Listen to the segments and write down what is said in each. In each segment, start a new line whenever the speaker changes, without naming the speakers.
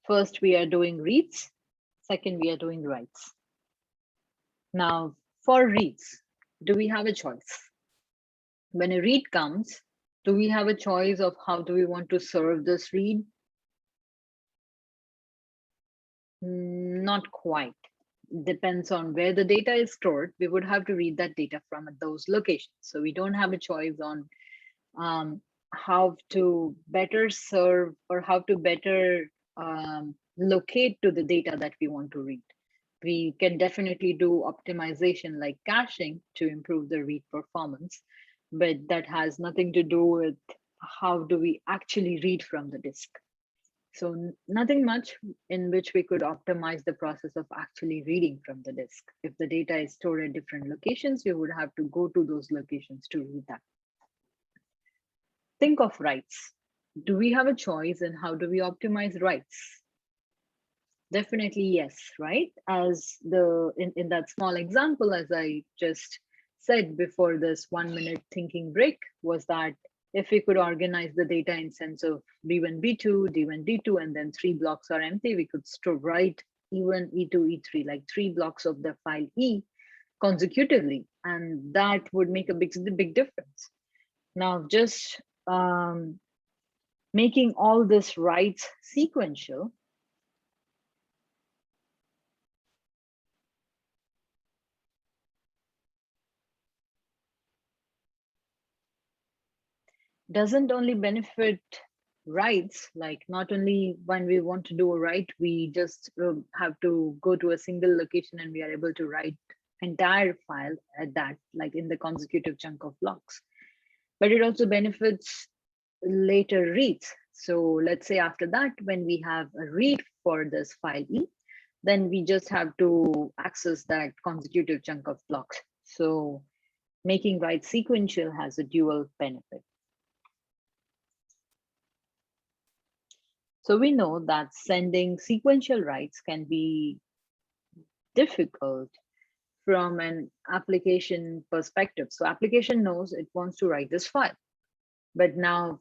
First, we are doing reads. Second, we are doing writes. Now, for reads, do we have a choice? When a read comes, do we have a choice of how do we want to serve this read? Not quite. Depends on where the data is stored. We would have to read that data from those locations. So we don't have a choice on how to better serve or how to better locate to the data that we want to read. We can definitely do optimization like caching to improve the read performance, but that has nothing to do with how do we actually read from the disk. So nothing much in which we could optimize the process of actually reading from the disk. If the data is stored at different locations, we would have to go to those locations to read that. Think of writes. Do we have a choice and how do we optimize writes? Definitely yes, right? As in that small example, as I just said before this 1 minute thinking break, was that if we could organize the data in sense of B1, B2, D1, D2, and then 3 blocks are empty, we could still write E1, E2, E3, like 3 blocks of the file E consecutively, and that would make a big difference. Now, just making all this writes sequential doesn't only benefit writes, like not only when we want to do a write, we just have to go to a single location and we are able to write entire file at that, like in the consecutive chunk of blocks. But it also benefits later reads. So let's say after that, when we have a read for this file E, then we just have to access that consecutive chunk of blocks. So making write sequential has a dual benefit. So we know that sending sequential writes can be difficult from an application perspective. So application knows it wants to write this file, but now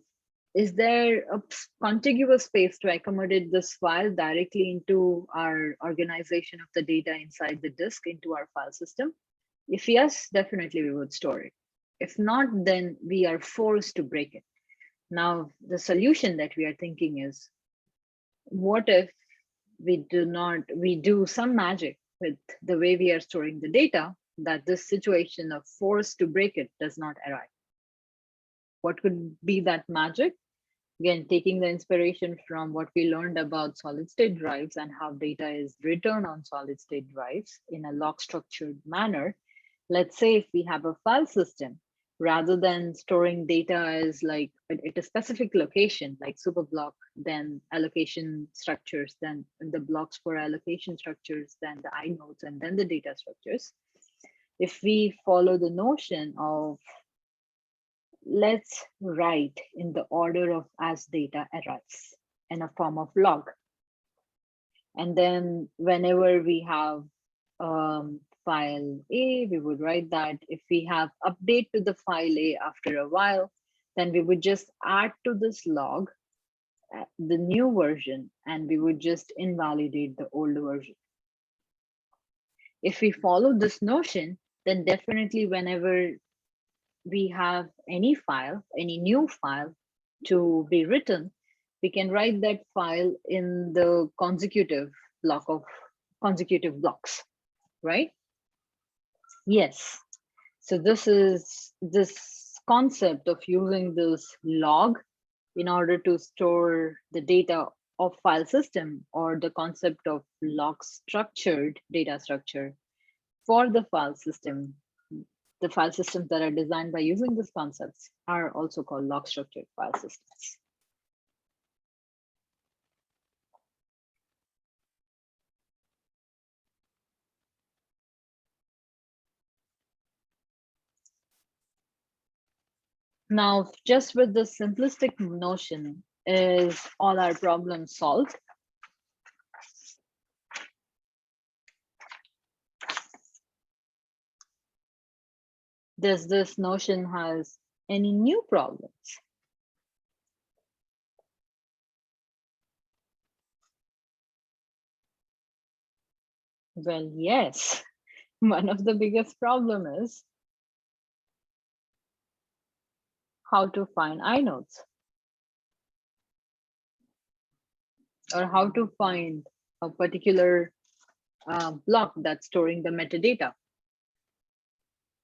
is there a contiguous space to accommodate this file directly into our organization of the data inside the disk into our file system? If yes, definitely we would store it. If not, then we are forced to break it. Now, the solution that we are thinking is, what if we do some magic with the way we are storing the data that this situation of force to break it does not arise? What could be that magic? Again, taking the inspiration from what we learned about solid state drives and how data is written on solid state drives in a log structured manner. Let's say if we have a file system, rather than storing data as like at a specific location, like superblock, then allocation structures, then the blocks for allocation structures, then the inodes, and then the data structures. If we follow the notion of let's write in the order of as data arrives in a form of log. And then whenever we have file A, we would write that if we have update to the file A after a while, then we would just add to this log the new version and we would just invalidate the old version. If we follow this notion, then definitely whenever we have any file, any new file to be written, we can write that file in the consecutive block of consecutive blocks, right? Yes. So this concept of using this log in order to store the data of file system, or the concept of log structured data structure for the file system, the file systems that are designed by using these concepts are also called log structured file systems. Now, just with this simplistic notion, is all our problems solved? Does this notion has any new problems? Well, yes. One of the biggest problem is how to find inodes or how to find a particular block that's storing the metadata.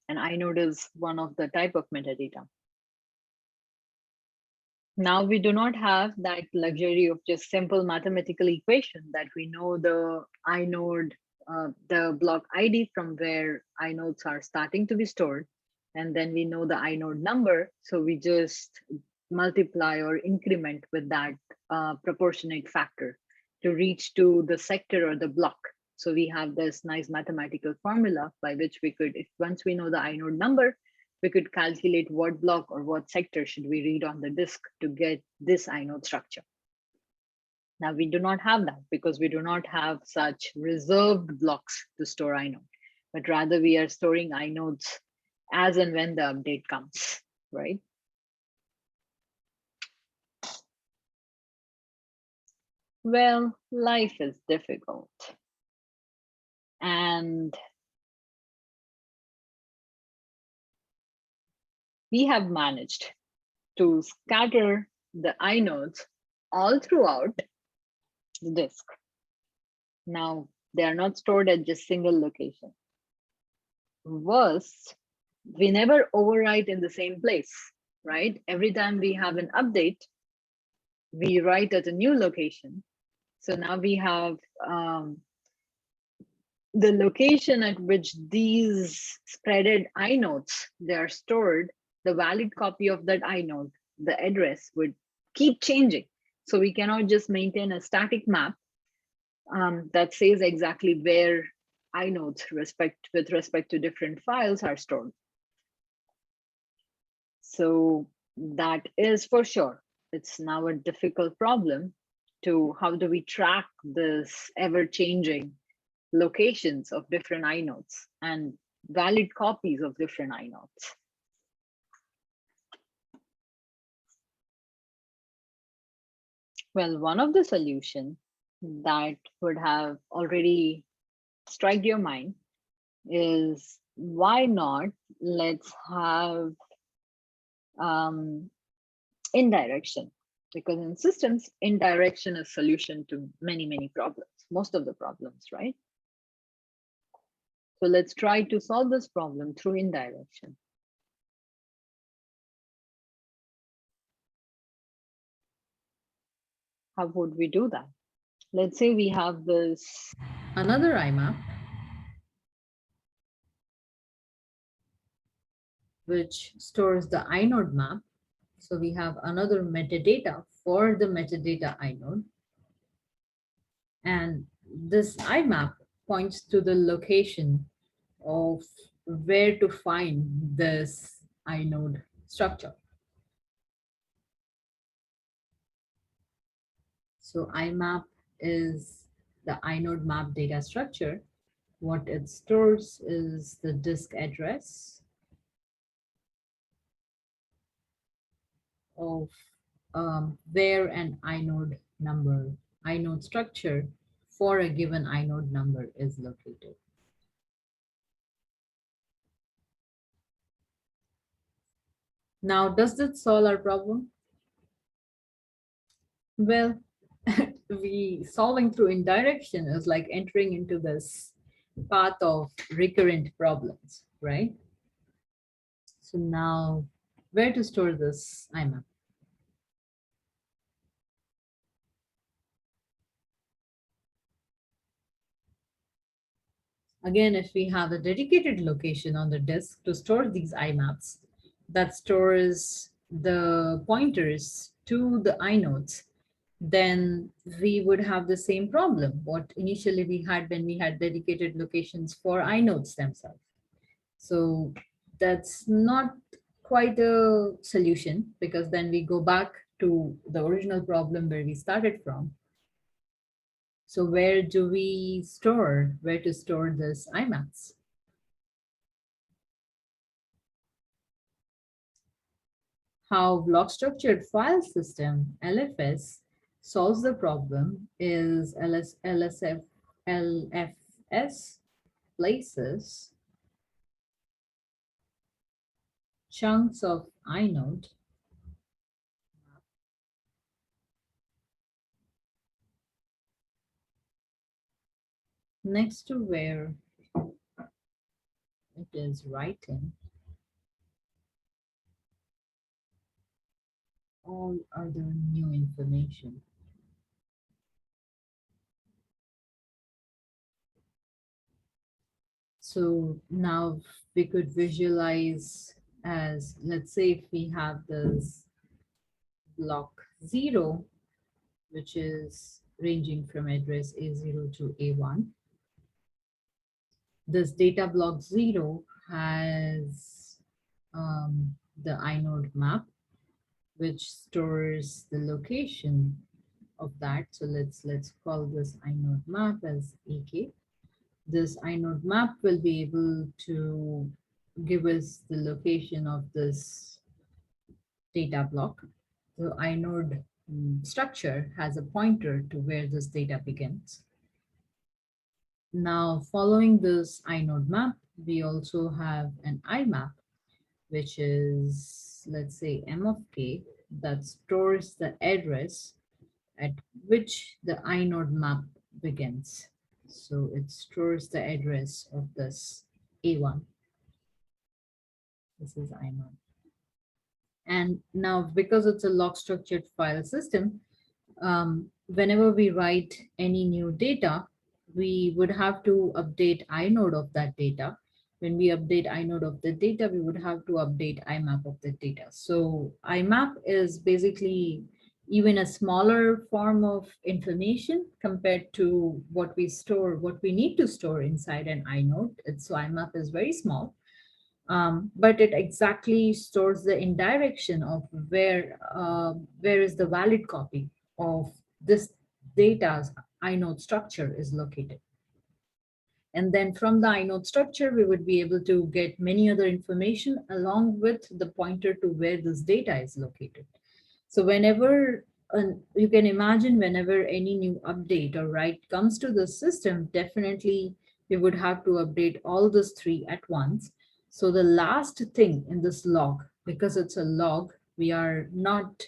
And inode is one of the type of metadata. Now we do not have that luxury of just simple mathematical equation that we know the inode, the block ID from where inodes are starting to be stored, and then we know the inode number. So we just multiply or increment with that proportionate factor to reach to the sector or the block. So we have this nice mathematical formula by which we could, if once we know the inode number, we could calculate what block or what sector should we read on the disk to get this inode structure. Now we do not have that because we do not have such reserved blocks to store inode, but rather we are storing inodes as and when the update comes, right? Well, life is difficult. And we have managed to scatter the inodes all throughout the disk. Now, they are not stored at just single location. Worst, we never overwrite in the same place, right? Every time we have an update, we write at a new location. So now we have the location at which these spreaded inodes, they are stored, the valid copy of that inode, the address would keep changing. So we cannot just maintain a static map that says exactly where inodes with respect to different files are stored. So that is for sure. It's now a difficult problem to how do we track this ever-changing locations of different inodes and valid copies of different inodes. Well, one of the solutions that would have already struck your mind is why not let's have indirection, because in systems, indirection is solution to many problems, most of the problems, right? So let's try to solve this problem through indirection. How would we do that? Let's say we have this another IMAP which stores the inode map. So we have another metadata for the metadata inode. And this IMAP points to the location of where to find this inode structure. So IMAP is the inode map data structure. What it stores is the disk address of where an inode structure for a given inode number is located. Now, does that solve our problem? Well, solving through indirection is like entering into this path of recurrent problems, right? So now, where to store this IMAP? Again, if we have a dedicated location on the disk to store these IMAPs that stores the pointers to the inodes, then we would have the same problem what initially we had when we had dedicated locations for inodes themselves. So that's not quite a solution, because then we go back to the original problem where we started from. So where to store this IMAPs? How block structured file system, LFS, solves the problem is LFS
S places chunks of inode next to where it is writing all other new information. So now we could visualize as, let's say if we have this block 0, which is ranging from address A0 to A1. This data block 0 has the inode map, which stores the location of that. So let's call this inode map as AK. This inode map will be able to give us the location of this data block. The inode structure has a pointer to where this data begins. Now, following this inode map, we also have an IMAP, which is, let's say, M of K, that stores the address at which the inode map begins. So it stores the address of this A1. This is IMAP. And now, because it's a log structured file system, whenever we write any new data, we would have to update inode of that data. When we update inode of the data, we would have to update IMAP of the data. So IMAP is basically even a smaller form of information compared to what we store, what we need to store inside an inode. So IMAP is very small. But it exactly stores the indirection of where is the valid copy of this data's inode structure is located. And then from the inode structure, we would be able to get many other information along with the pointer to where this data is located. So whenever you can imagine whenever any new update or write comes to the system, definitely we would have to update all those three at once. So the last thing in this log, because it's a log, we are not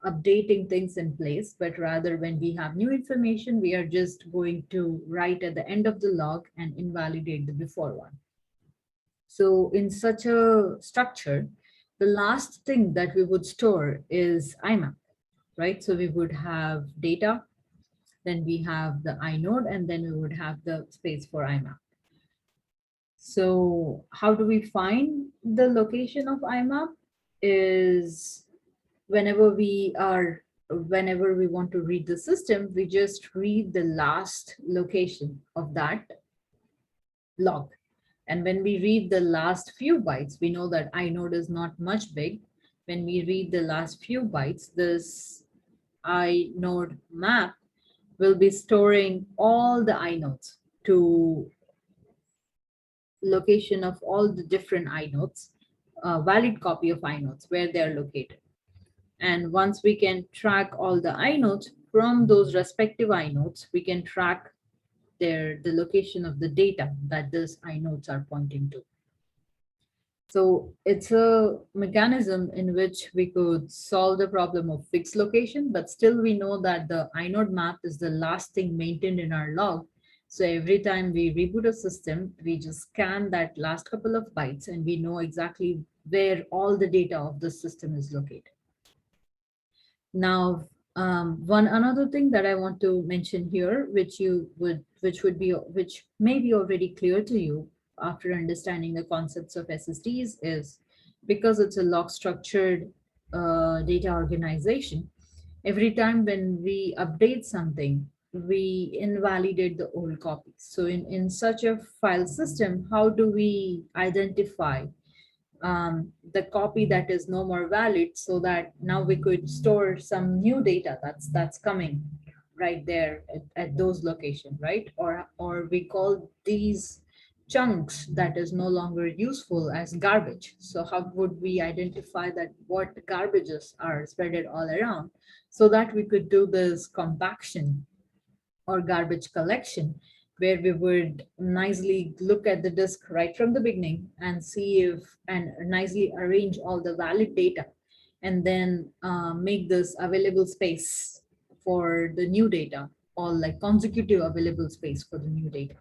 updating things in place, but rather when we have new information, we are just going to write at the end of the log and invalidate the before one. So in such a structure, the last thing that we would store is IMAP, right? So we would have data, then we have the inode, and then we would have the space for IMAP. So how do we find the location of IMAP is whenever we want to read the system, we just read the last location of that log. And when we read the last few bytes, we know that inode is not much big. When we read the last few bytes, this inode map will be storing all the inodes to location of all the different inodes, valid copy of inodes, where they're located. And once we can track all the inodes from those respective inodes, we can track the location of the data that these inodes are pointing to. So it's a mechanism in which we could solve the problem of fixed location, but still we know that the inode map is the last thing maintained in our log. So every time we reboot a system, we just scan that last couple of bytes and we know exactly where all the data of the system is located. Now, one another thing that I want to mention here, which may be already clear to you after understanding the concepts of SSDs, is because it's a log structured data organization. Every time when we update something, we invalidate the old copies. So in such a file system, how do we identify the copy that is no more valid, so that now we could store some new data that's coming right there at those locations, right? Or we call these chunks that is no longer useful as garbage. So how would we identify that what garbages are spread all around, so that we could do this compaction or garbage collection where we would nicely look at the disk right from the beginning and see if and nicely arrange all the valid data, and then make this available space for the new data, or like consecutive available space for the new data.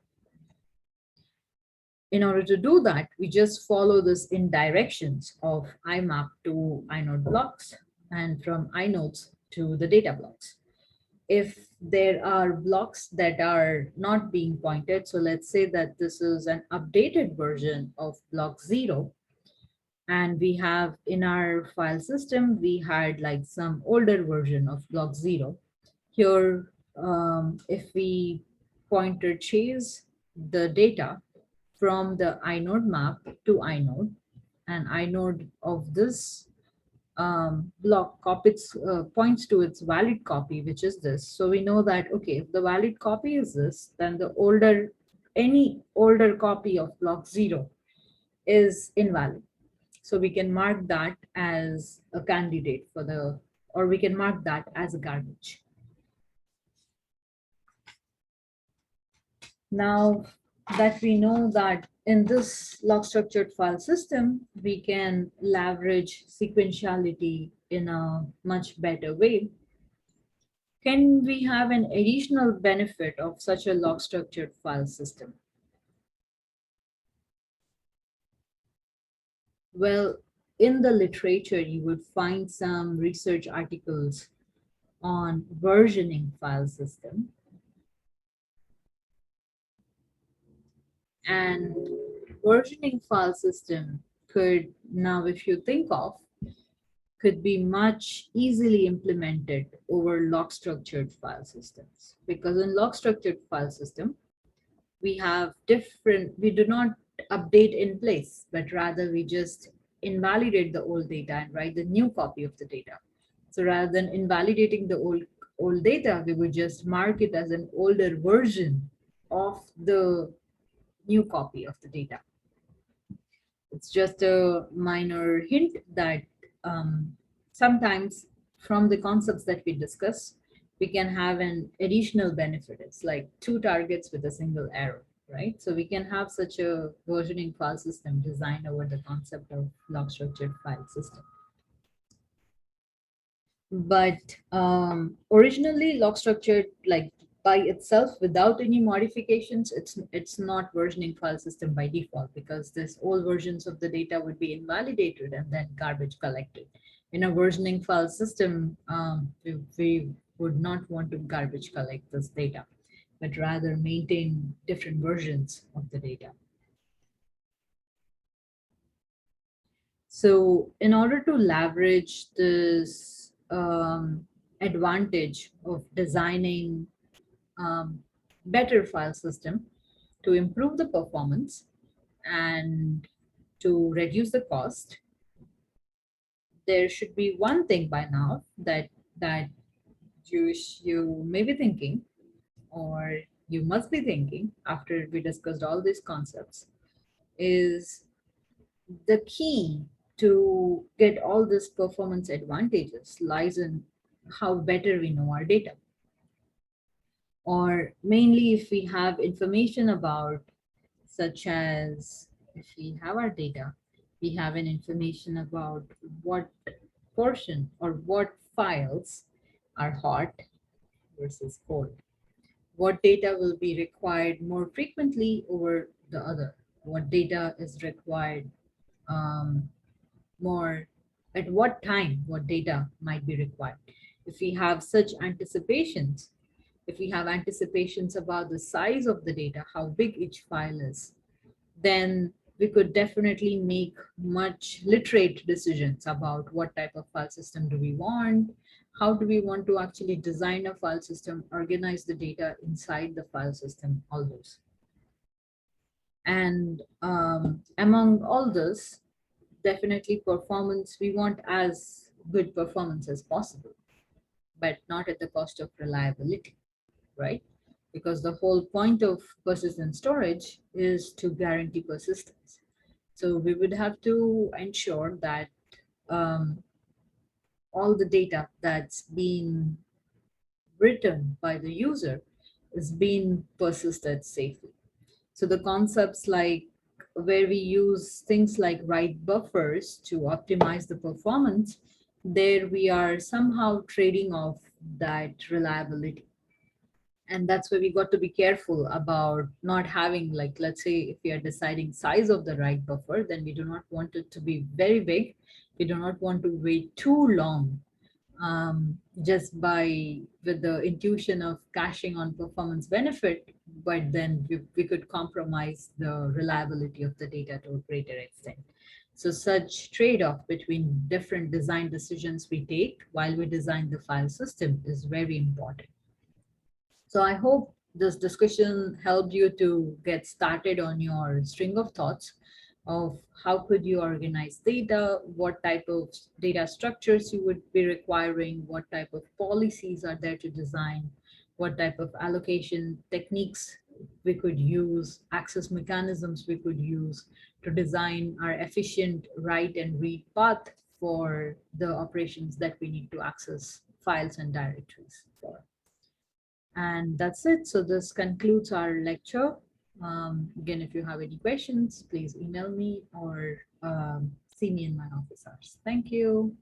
In order to do that, we just follow this in directions of IMAP to inode blocks and from inodes to the data blocks. If there are blocks that are not being pointed, so let's say that this is an updated version of block 0, and we have in our file system, we had like some older version of block 0. Here, if we pointer chase the data from the inode map to inode, and inode of this block copies points to its valid copy, which is this. So we know that, okay, if the valid copy is this, then the any older copy of block 0 is invalid. So we can mark that as a candidate for the, or we can mark that as a garbage. Now that we know that in this log structured file system, we can leverage sequentiality in a much better way, can we have an additional benefit of such a log structured file system? Well, in the literature, you would find some research articles on versioning file system. And versioning file system could, now if you think of, could be much easily implemented over log structured file systems. Because in log structured file system, we have different, we do not update in place, but rather we just invalidate the old data and write the new copy of the data. So rather than invalidating the old data, we would just mark it as an older version of the new copy of the data. It's just a minor hint that sometimes from the concepts that we discuss, we can have an additional benefit. It's like two targets with a single arrow, right? So we can have such a versioning file system designed over the concept of log structured file system. But originally log structured, like by itself without any modifications, it's not versioning file system by default, because this old versions of the data would be invalidated and then garbage collected. In a versioning file system, we would not want to garbage collect this data, but rather maintain different versions of the data. So in order to leverage this advantage of designing better file system to improve the performance and to reduce the cost, there should be one thing by now that you may be thinking, or you must be thinking after we discussed all these concepts, is the key to get all these performance advantages lies in how better we know our data. Or mainly if we have information about, such as if we have our data, we have an information about what portion or what files are hot versus cold. What data will be required more frequently over the other? What data is required more, at what time what data might be required? If we have such anticipations, if we have anticipations about the size of the data, how big each file is, then we could definitely make much literate decisions about what type of file system do we want, how do we want to actually design a file system, organize the data inside the file system, all those. And among all this, definitely performance, we want as good performance as possible, but not at the cost of reliability, right? Because the whole point of persistent storage is to guarantee persistence. So we would have to ensure that um, all the data that's being written by the user is being persisted safely. So the concepts like where we use things like write buffers to optimize the performance, there we are somehow trading off that reliability. And that's where we got to be careful about not having, like, let's say if we are deciding size of the write buffer, then we do not want it to be very big. We do not want to wait too long, just by with the intuition of cashing on performance benefit, but then we could compromise the reliability of the data to a greater extent. So such trade-off between different design decisions we take while we design the file system is very important. So I hope this discussion helped you to get started on your string of thoughts of how could you organize data, what type of data structures you would be requiring, what type of policies are there to design, what type of allocation techniques we could use, access mechanisms we could use to design our efficient write and read path for the operations that we need to access files and directories for. And that's it. So this concludes our lecture. Again, if you have any questions, please email me or see me in my office hours. Thank you.